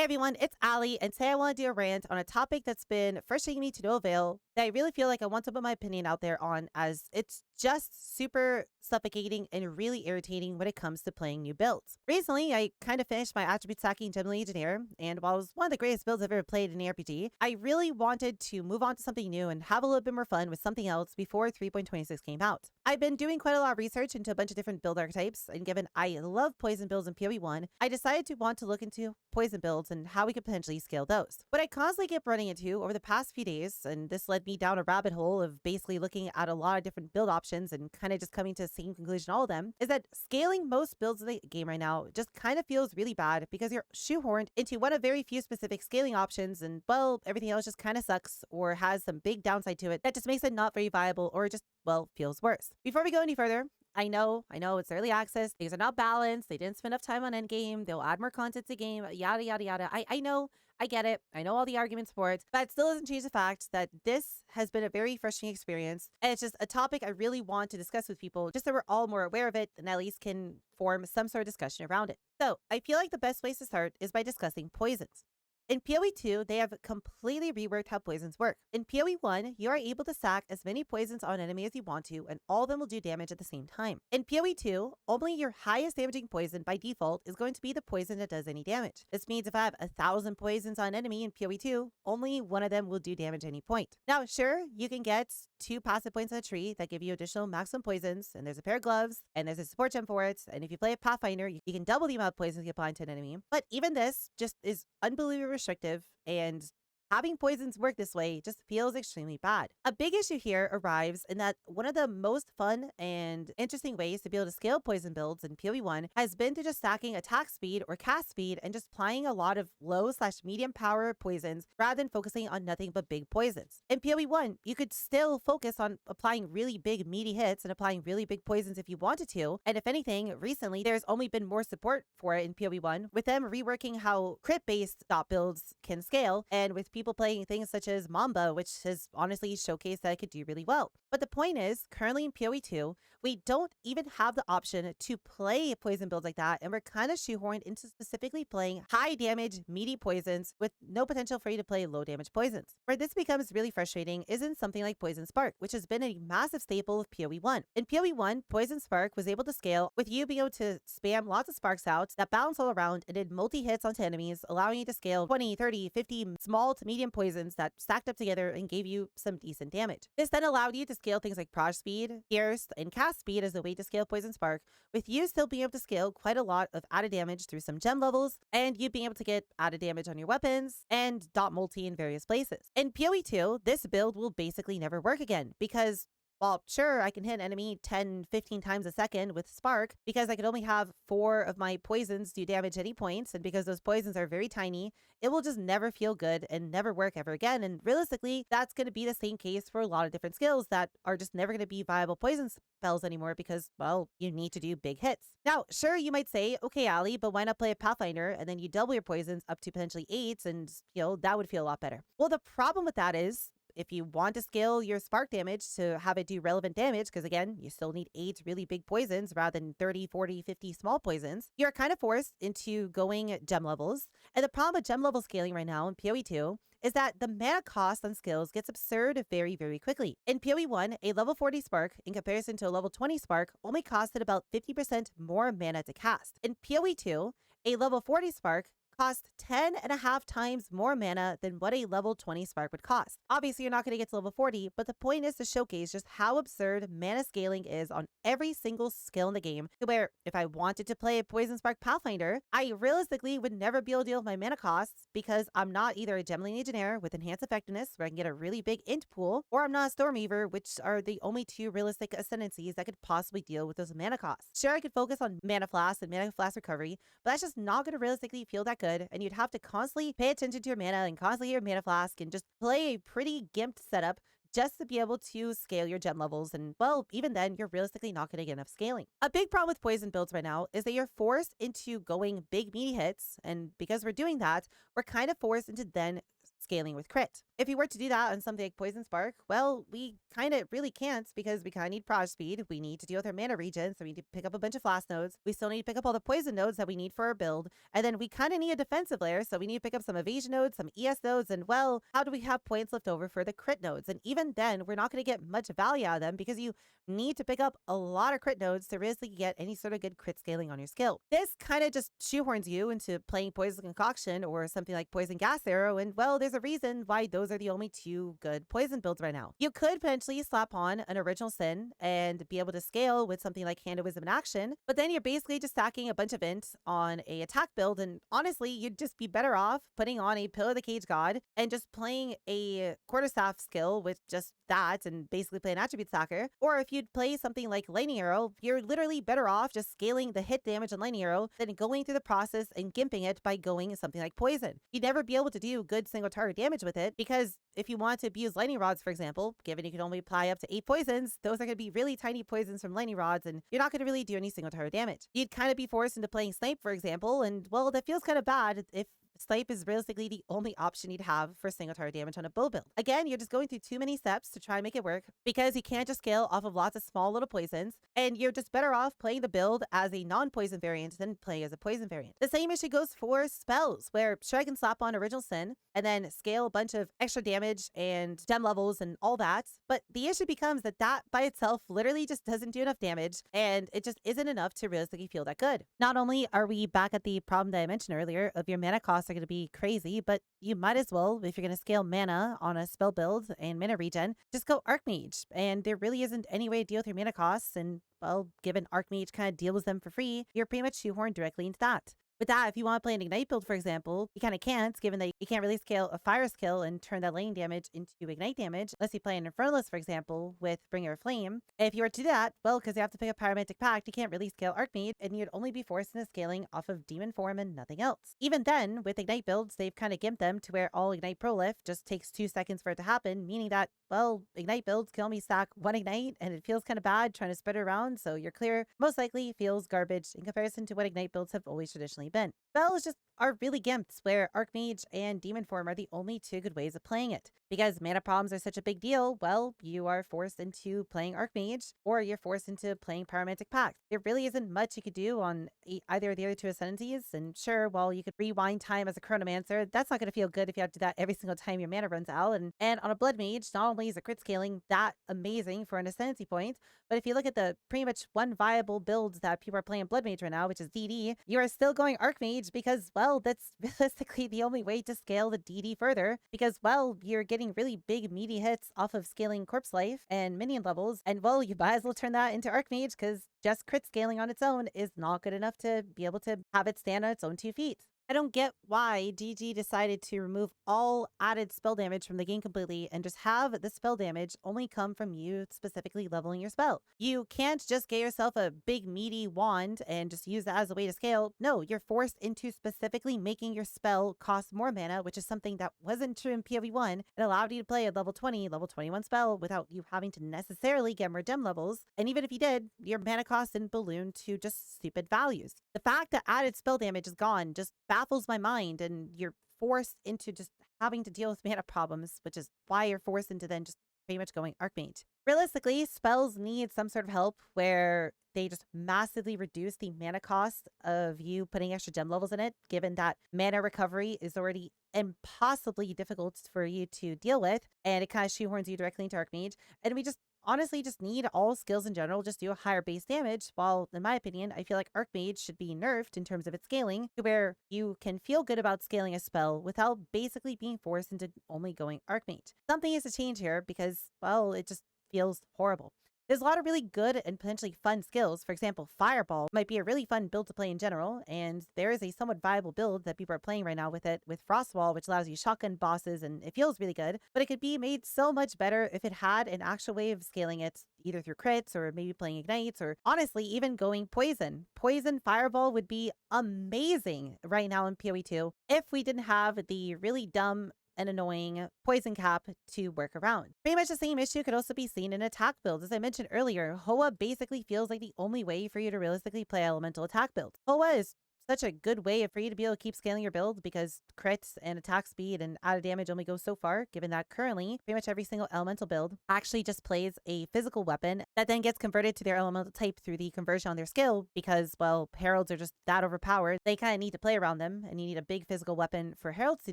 Hey everyone, it's Allie, and today I want to do a rant on a topic that's been frustrating me to no avail that I really feel like I want to put my opinion out there on, as it's just super suffocating and really irritating when it comes to playing new builds. Recently, I kind of finished my attribute stacking Gem Legionnaire, and while it was one of the greatest builds I've ever played in an RPG, I really wanted to move on to something new and have a little bit more fun with something else before 3.26 came out. I've been doing quite a lot of research into a bunch of different build archetypes, and given I love poison builds in PoE 1, I decided to want to look into poison builds and how we could potentially scale those. What I constantly kept running into over the past few days, and this led me down a rabbit hole of basically looking at a lot of different build options and kind of just coming to the same conclusion, all of them, is that scaling most builds in the game right now just kind of feels really bad because you're shoehorned into one of very few specific scaling options, and well, everything else just kind of sucks or has some big downside to it that just makes it not very viable or just, well, feels worse. Before we go any further, I know it's early access. Things are not balanced. They didn't spend enough time on Endgame. They'll add more content to the game, yada, yada, yada. I know, I get it. I know all the arguments for it, but it still doesn't change the fact that this has been a very frustrating experience. And it's just a topic I really want to discuss with people, just so we're all more aware of it and at least can form some sort of discussion around it. So I feel like the best place to start is by discussing poisons. In PoE 2, they have completely reworked how poisons work. In PoE 1, you are able to stack as many poisons on enemy as you want to, and all of them will do damage at the same time. In PoE 2, only your highest damaging poison by default is going to be the poison that does any damage. This means if I have 1,000 poisons on enemy in PoE 2, only one of them will do damage at any point. Now, sure, you can get 2 passive points on a tree that give you additional maximum poisons, and there's a pair of gloves, and there's a support gem for it, and if you play a Pathfinder, you can double the amount of poisons you apply to an enemy. But even this just is unbelievably restrictive, and having poisons work this way just feels extremely bad. A big issue here arrives in that one of the most fun and interesting ways to be able to scale poison builds in PoE 1 has been to just stacking attack speed or cast speed and just applying a lot of low/medium power poisons rather than focusing on nothing but big poisons. In PoE 1, you could still focus on applying really big meaty hits and applying really big poisons if you wanted to, and if anything, recently there's only been more support for it in PoE 1, with them reworking how crit-based dot builds can scale, and with people playing things such as Mamba, which has honestly showcased that it could do really well. But the point is, currently in PoE 2, we don't even have the option to play poison builds like that, and we're kind of shoehorned into specifically playing high damage, meaty poisons with no potential for you to play low damage poisons. Where this becomes really frustrating is in something like Poison Spark, which has been a massive staple of PoE 1. In PoE 1, Poison Spark was able to scale with you being able to spam lots of sparks out that bounce all around and did multi-hits onto enemies, allowing you to scale 20, 30, 50 small to medium poisons that stacked up together and gave you some decent damage. This then allowed you to scale things like Proj Speed, Pierce, and Cast Speed as a way to scale Poison Spark, with you still being able to scale quite a lot of added damage through some gem levels, and you being able to get added damage on your weapons, and dot multi in various places. In PoE 2, this build will basically never work again, because well, sure, I can hit an enemy 10, 15 times a second with Spark because I can only have 4 of my poisons do damage at any point, and because those poisons are very tiny, it will just never feel good and never work ever again. And realistically, that's going to be the same case for a lot of different skills that are just never going to be viable poison spells anymore because, well, you need to do big hits. Now, sure, you might say, okay, Allie, but why not play a Pathfinder and then you double your poisons up to potentially 8 and, that would feel a lot better. Well, the problem with that is, if you want to scale your spark damage to have it do relevant damage, because again, you still need 8 really big poisons rather than 30, 40, 50 small poisons, you're kind of forced into going gem levels. And the problem with gem level scaling right now in PoE 2 is that the mana cost on skills gets absurd very, very quickly. In PoE 1, a level 40 spark in comparison to a level 20 spark only costed about 50% more mana to cast. In PoE 2, a level 40 spark cost 10.5 times more mana than what a level 20 spark would cost. Obviously, you're not going to get to level 40, but the point is to showcase just how absurd mana scaling is on every single skill in the game, to where if I wanted to play a Poison Spark Pathfinder, I realistically would never be able to deal with my mana costs because I'm not either a Gem Legionnaire with enhanced effectiveness, where I can get a really big int pool, or I'm not a Stormweaver, which are the only 2 realistic ascendancies that could possibly deal with those mana costs. Sure, I could focus on Mana Flask and Mana Flask recovery, but that's just not going to realistically feel that good, and you'd have to constantly pay attention to your mana and constantly your Mana Flask and just play a pretty gimped setup just to be able to scale your gem levels, and well, even then, you're realistically not going to get enough scaling. A big problem with poison builds right now is that you're forced into going big meaty hits, and because we're doing that, we're kind of forced into then scaling with crit. If you were to do that on something like Poison Spark, well, we kind of really can't because we kind of need proj speed. We need to deal with our mana regen, so we need to pick up a bunch of flash nodes. We still need to pick up all the poison nodes that we need for our build. And then we kind of need a defensive layer, so we need to pick up some evasion nodes, some ES nodes, and well, how do we have points left over for the crit nodes? And even then, we're not going to get much value out of them because you need to pick up a lot of crit nodes to really get any sort of good crit scaling on your skill. This kind of just shoehorns you into playing Poison Concoction or something like Poison Gas Arrow, and well, there's a reason why those are the only two good poison builds right now. You could potentially slap on an Original Sin and be able to scale with something like Hand of Wisdom in action, but then you're basically just stacking a bunch of int on a attack build, and honestly, you'd just be better off putting on a Pillar of the Cage God and just playing a Quarterstaff skill with just that and basically play an attribute stacker. Or if you'd play something like Lightning Arrow, you're literally better off just scaling the hit damage on Lightning Arrow than going through the process and gimping it by going something like Poison. You'd never be able to do good single target damage with it because if you want to abuse Lightning Rods, for example, given you can only apply up to 8 poisons, those are going to be really tiny poisons from Lightning Rods and you're not going to really do any single target damage. You'd kind of be forced into playing Snipe, for example, and well, that feels kind of bad if Snipe is realistically the only option you'd have for single target damage on a bow build. Again, you're just going through too many steps to try and make it work because you can't just scale off of lots of small little poisons, and you're just better off playing the build as a non-poison variant than play as a poison variant. The same issue goes for spells, where sure I can slap on Original Sin and then scale a bunch of extra damage and gem levels and all that, but the issue becomes that by itself literally just doesn't do enough damage, and it just isn't enough to realistically feel that good. Not only are we back at the problem that I mentioned earlier of your mana costs are going to be crazy, but you might as well, if you're going to scale mana on a spell build and mana regen, just go Archmage. And there really isn't any way to deal with your mana costs, and well, given Archmage kind of deals them for free, you're pretty much shoehorned directly into that. With that, if you want to play an Ignite build, for example, you kind of can't, given that you can't really scale a fire skill and turn that lane damage into Ignite damage, unless you play an Infernalist, for example, with Bringer of Flame. If you were to do that, well, because you have to pick up Pyromantic Pact, you can't really scale Archmage, and you'd only be forced into scaling off of Demon Form and nothing else. Even then, with Ignite builds, they've kind of gimped them to where all Ignite Prolift just takes 2 seconds for it to happen, meaning that, well, Ignite builds can only stack 1 Ignite, and it feels kind of bad trying to spread it around, so your clear most likely feels garbage in comparison to what Ignite builds have always traditionally been. Spells just are really gimped, where Archmage and Demon Form are the only 2 good ways of playing it. Because mana problems are such a big deal, well, you are forced into playing Archmage, or you're forced into playing Pyromantic Pact. There really isn't much you could do on either of the other 2 Ascendancies, and sure, while you could rewind time as a Chronomancer, that's not going to feel good if you have to do that every single time your mana runs out. And on a Blood Mage, not only is the crit scaling that amazing for an Ascendancy point, but if you look at the pretty much one viable build that people are playing Blood Mage right now, which is DD, you are still going Archmage because, well, that's realistically the only way to scale the DD further because, well, you're getting really big meaty hits off of scaling Corpse Life and minion levels, and, well, you might as well turn that into Archmage because just crit scaling on its own is not good enough to be able to have it stand on its own 2 feet. I don't get why GG decided to remove all added spell damage from the game completely and just have the spell damage only come from you specifically leveling your spell. You can't just get yourself a big meaty wand and just use that as a way to scale. No, you're forced into specifically making your spell cost more mana, which is something that wasn't true in PoE 1. It allowed you to play a level 20, level 21 spell without you having to necessarily get more gem levels. And even if you did, your mana cost didn't balloon to just stupid values. The fact that added spell damage is gone just baffles my mind, and you're forced into just having to deal with mana problems, which is why you're forced into then just pretty much going Archmage. Realistically, spells need some sort of help where they just massively reduce the mana cost of you putting extra gem levels in it, given that mana recovery is already impossibly difficult for you to deal with, and it kind of shoehorns you directly into Archmage. And we just honestly just need all skills in general just do a higher base damage, while in my opinion I feel like Archmage should be nerfed in terms of its scaling to where you can feel good about scaling a spell without basically being forced into only going Archmage. Something has to change here because, well, it just feels horrible. There's a lot of really good and potentially fun skills. For example, Fireball might be a really fun build to play in general, and there is a somewhat viable build that people are playing right now with it, with Frostwall, which allows you shotgun bosses, and it feels really good, but it could be made so much better if it had an actual way of scaling it, either through crits or maybe playing ignites, or honestly, even going poison. Poison Fireball would be amazing right now in PoE 2 if we didn't have the really dumb and annoying poison cap to work around. Pretty much the same issue could also be seen in attack builds. As I mentioned earlier, HoWA basically feels like the only way for you to realistically play elemental attack builds. HoWA is such a good way for you to be able to keep scaling your build because crits and attack speed and added damage only goes so far, given that currently pretty much every single elemental build actually just plays a physical weapon that then gets converted to their elemental type through the conversion on their skill because, well, heralds are just that overpowered. They kind of need to play around them, and you need a big physical weapon for heralds to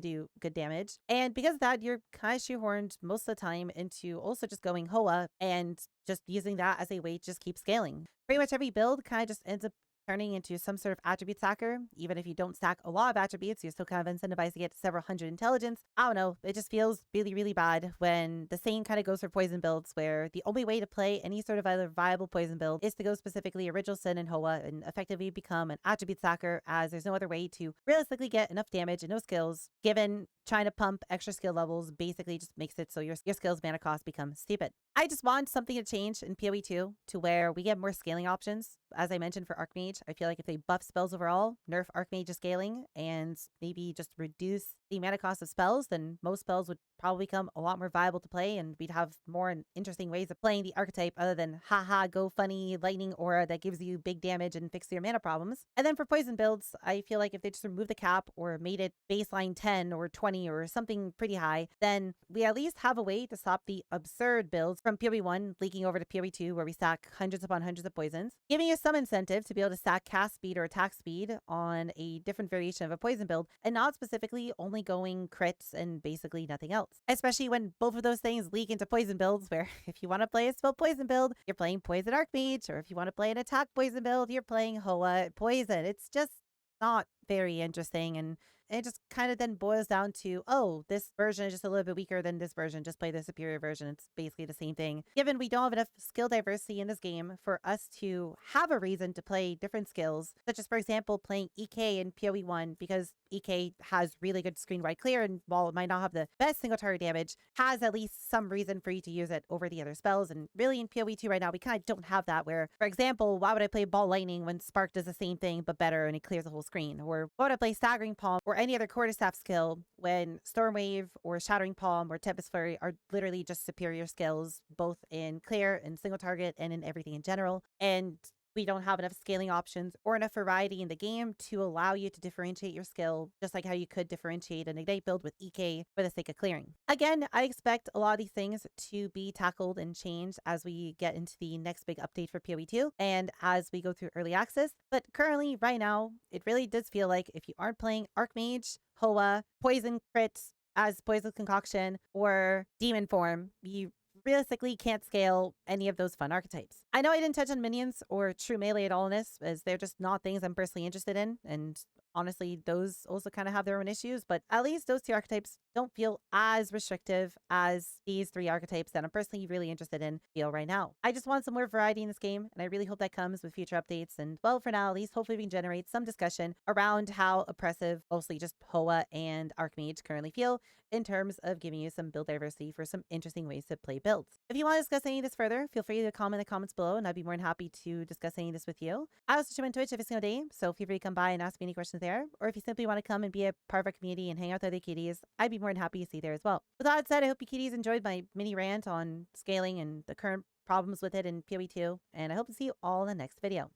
do good damage. And because of that, you're kind of shoehorned most of the time into also just going HoWA and just using that as a way to just keep scaling. Pretty much every build kind of just ends up turning into some sort of attribute stacker. Even if you don't stack a lot of attributes, you're still kind of incentivized to get several hundred intelligence. I don't know. It just feels really, really bad when the same kind of goes for poison builds, where the only way to play any sort of other viable poison build is to go specifically Original Sin and HoWA and effectively become an attribute stacker, as there's no other way to realistically get enough damage and no skills, given trying to pump extra skill levels basically just makes it so your skills mana cost become stupid. I just want something to change in PoE 2 to where we get more scaling options. As I mentioned for Archmage, I feel like if they buff spells overall, nerf Archmage scaling, and maybe just reduce the mana cost of spells, then most spells would probably become a lot more viable to play, and we'd have more interesting ways of playing the archetype other than haha go funny lightning aura that gives you big damage and fix your mana problems. And then for poison builds, I feel like if they just removed the cap or made it baseline 10 or 20 or something pretty high, then we at least have a way to stop the absurd builds from PoE 1 leaking over to PoE 2 where we stack hundreds upon hundreds of poisons, giving us some incentive to be able to stack cast speed or attack speed on a different variation of a poison build and not specifically only going crits and basically nothing else. Especially when both of those things leak into poison builds, where if you want to play a spell poison build, you're playing poison archmage, or if you want to play an attack poison build, you're playing HoWA poison. It's just not very interesting, and it just kind of then boils down to, oh, this version is just a little bit weaker than this version. Just play the superior version. It's basically the same thing. Given we don't have enough skill diversity in this game for us to have a reason to play different skills, such as, for example, playing EK in PoE 1, because EK has really good screen wide clear, and while it might not have the best single target damage, has at least some reason for you to use it over the other spells. And really in PoE 2 right now, we kind of don't have that, where, for example, why would I play Ball Lightning when Spark does the same thing but better and it clears the whole screen? Or why would I play Staggering Palm or any other quarterstaff skill when Stormwave or Shattering Palm or Tempest Flurry are literally just superior skills, both in clear and single target and in everything in general? And we don't have enough scaling options or enough variety in the game to allow you to differentiate your skill, just like how you could differentiate an Ignite build with EK for the sake of clearing. Again, I expect a lot of these things to be tackled and changed as we get into the next big update for PoE 2 and as we go through early access. But currently, right now, it really does feel like if you aren't playing Archmage, HoWA, Poison Crits as Poison Concoction, or Demon Form, you realistically can't scale any of those fun archetypes. I know I didn't touch on minions or true melee at all in this, as they're just not things I'm personally interested in, and honestly, those also kind of have their own issues, but at least those two archetypes don't feel as restrictive as these three archetypes that I'm personally really interested in feel right now. I just want some more variety in this game, and I really hope that comes with future updates. And well, for now, at least hopefully we can generate some discussion around how oppressive mostly just HoWA and Archmage currently feel in terms of giving you some build diversity for some interesting ways to play builds. If you want to discuss any of this further, feel free to comment in the comments below, and I'd be more than happy to discuss any of this with you. I also stream on Twitch every single day, so feel free to come by and ask me any questions there. Or if you simply want to come and be a part of our community and hang out with other kitties, I'd be more than happy to see you there as well. With that said, I hope you kitties enjoyed my mini rant on scaling and the current problems with it in PoE 2, and I hope to see you all in the next video.